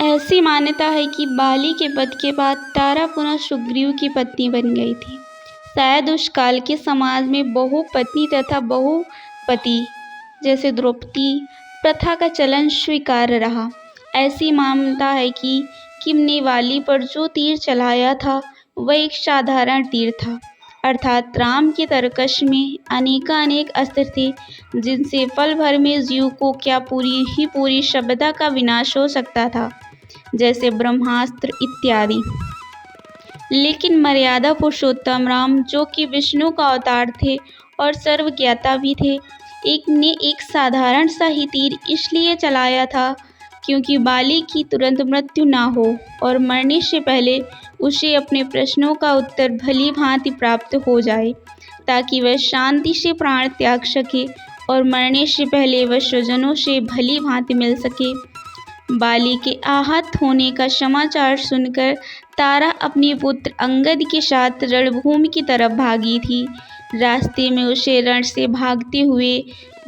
ऐसी मान्यता है कि बाली के वध के बाद तारा पुनः सुग्रीव की पत्नी बन गई थी। शायद उस काल के समाज में बहुपत्नी तथा बहुपति जैसे द्रौपदी प्रथा का चलन स्वीकार्य रहा। ऐसी मान्यता है कि किम ने बाली पर जो तीर चलाया था वह एक साधारण तीर था, अर्थात राम के तरकश में अनेकानेक अस्त्र थे जिनसे पल भर में जीव को क्या पूरी सभ्यता का विनाश हो सकता था, जैसे ब्रह्मास्त्र इत्यादि। लेकिन मर्यादा पुरुषोत्तम राम, जो कि विष्णु का अवतार थे और सर्वज्ञाता भी थे, एक साधारण सा ही तीर इसलिए चलाया था क्योंकि बाली की तुरंत मृत्यु न हो और मरने से पहले उसे अपने प्रश्नों का उत्तर भली भांति प्राप्त हो जाए, ताकि वह शांति से प्राण त्याग सके और मरने से पहले वह स्वजनों से भली भांति मिल सके। बाली के आहत होने का समाचार सुनकर तारा अपने पुत्र अंगद के साथ रणभूमि की तरफ भागी थी। रास्ते में उसे रण से भागते हुए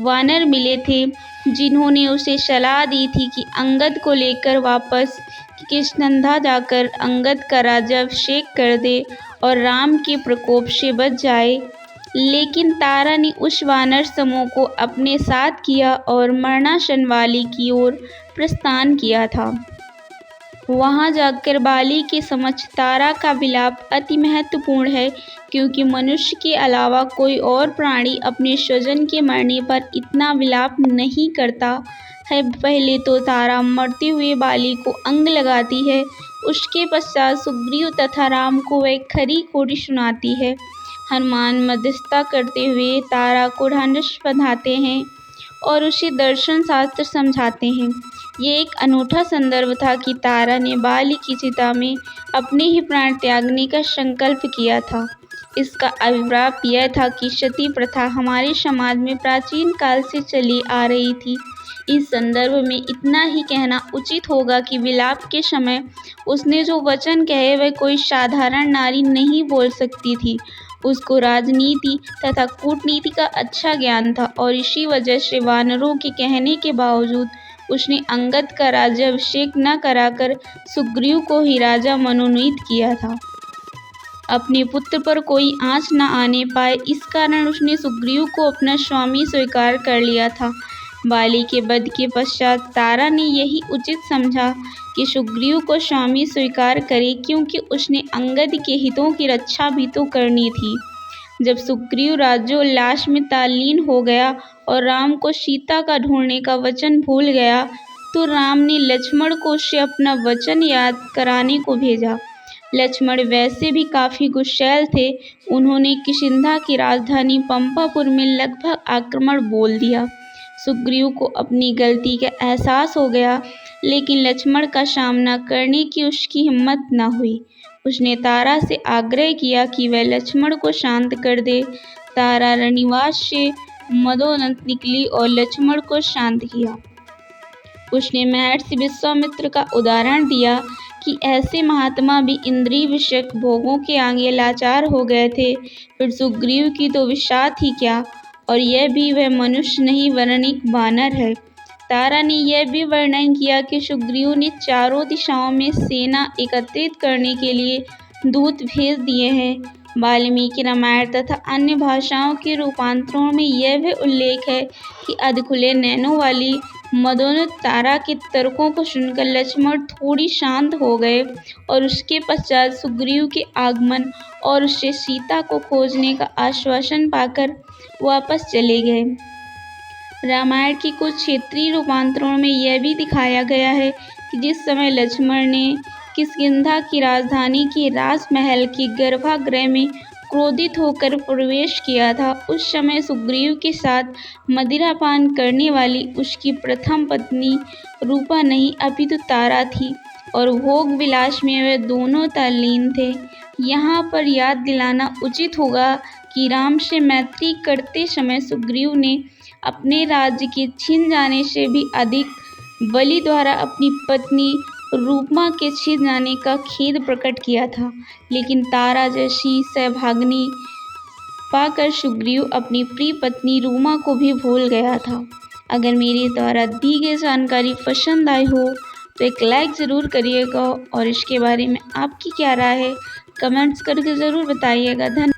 वानर मिले थे, जिन्होंने उसे सलाह दी थी कि अंगद को लेकर वापस किष्किंधा जाकर अंगद का राज्याभिषेक कर दे और राम के प्रकोप से बच जाए। लेकिन तारा ने उस वानर समूह को अपने साथ किया और मरणासन बाली की ओर प्रस्थान किया था। वहां जाकर बाली के समक्ष तारा का विलाप अति महत्वपूर्ण है, क्योंकि मनुष्य के अलावा कोई और प्राणी अपने स्वजन के मरने पर इतना विलाप नहीं करता है। पहले तो तारा मरते हुए बाली को अंग लगाती है, उसके पश्चात सुग्रीव तथा राम को वह खरी खोटी सुनाती है। हनुमान मध्यस्थता करते हुए तारा को ढांढस बंधाते हैं और उसे दर्शन शास्त्र समझाते हैं। ये एक अनूठा संदर्भ था कि तारा ने बाली की चिता में अपने ही प्राण त्यागने का संकल्प किया था। इसका अभिप्राय यह था कि सती प्रथा हमारे समाज में प्राचीन काल से चली आ रही थी। इस संदर्भ में इतना ही कहना उचित होगा कि विलाप के समय उसने जो वचन कहे वह कोई साधारण नारी नहीं बोल सकती थी। उसको राजनीति तथा कूटनीति का अच्छा ज्ञान था और इसी वजह से वानरों के कहने के बावजूद उसने अंगद का राज्याभिषेक न कराकर सुग्रीव को ही राजा मनोनीत किया था। अपने पुत्र पर कोई आँच न आने पाए, इस कारण उसने सुग्रीव को अपना स्वामी स्वीकार कर लिया था। बाली के वध के पश्चात तारा ने यही उचित समझा कि सुग्रीव को स्वामी स्वीकार करे, क्योंकि उसने अंगद के हितों की रक्षा भी तो करनी थी। जब सुग्रीव राज्योल्लास में तल्लीन हो गया और राम को सीता का ढूंढने का वचन भूल गया, तो राम ने लक्ष्मण को उससे अपना वचन याद कराने को भेजा। लक्ष्मण वैसे भी काफ़ी गुस्सैल थे। उन्होंने किष्किंधा की राजधानी पंपापुर में लगभग आक्रमण बोल दिया। सुग्रीव को अपनी गलती का एहसास हो गया, लेकिन लक्ष्मण का सामना करने की उसकी हिम्मत न हुई। उसने तारा से आग्रह किया कि वह लक्ष्मण को शांत कर दे। तारा रनिवास से मदोन्नत निकली और लक्ष्मण को शांत किया। उसने महर्षि विश्वामित्र का उदाहरण दिया कि ऐसे महात्मा भी इंद्रिय विषयक भोगों के आगे लाचार हो गए थे। फिर सुग्रीव की तो विषाद ही क्या, और यह भी वह मनुष्य नहीं वरन एक वानर है। तारा ने यह भी वर्णन किया कि सुग्रीव ने चारों दिशाओं में सेना एकत्रित करने के लिए दूत भेज दिए हैं। वाल्मीकि रामायण तथा अन्य भाषाओं के रूपांतरों में यह भी उल्लेख है कि अधखुले नैनों वाली मदोन्नत तारा के तर्कों को सुनकर लक्ष्मण थोड़ी शांत हो गए और उसके पश्चात सुग्रीव के आगमन और उससे सीता को खोजने का आश्वासन पाकर वापस चले गए। रामायण की कुछ क्षेत्रीय रूपांतरों में यह भी दिखाया गया है कि जिस समय लक्ष्मण ने किष्किंधा की राजधानी के राजमहल के गर्भागृह में क्रोधित होकर प्रवेश किया था, उस समय सुग्रीव के साथ मदिरापान करने वाली उसकी प्रथम पत्नी रूपा नहीं अपितु तारा थी और भोग विलास में वे दोनों तल्लीन थे। यहाँ पर याद दिलाना उचित होगा कि राम से मैत्री करते समय सुग्रीव ने अपने राज्य के छिन जाने से भी अधिक बलि द्वारा अपनी पत्नी रूपमा के छिन जाने का खेद प्रकट किया था। लेकिन तारा जैसी सौभाग्यनी पाकर सुग्रीव अपनी प्रिय पत्नी रूमा को भी भूल गया था। अगर मेरे द्वारा दी गई जानकारी पसंद आई हो तो एक लाइक ज़रूर करिएगा और इसके बारे में आपकी क्या राय है कमेंट्स करके ज़रूर बताइएगा। धन्यवाद।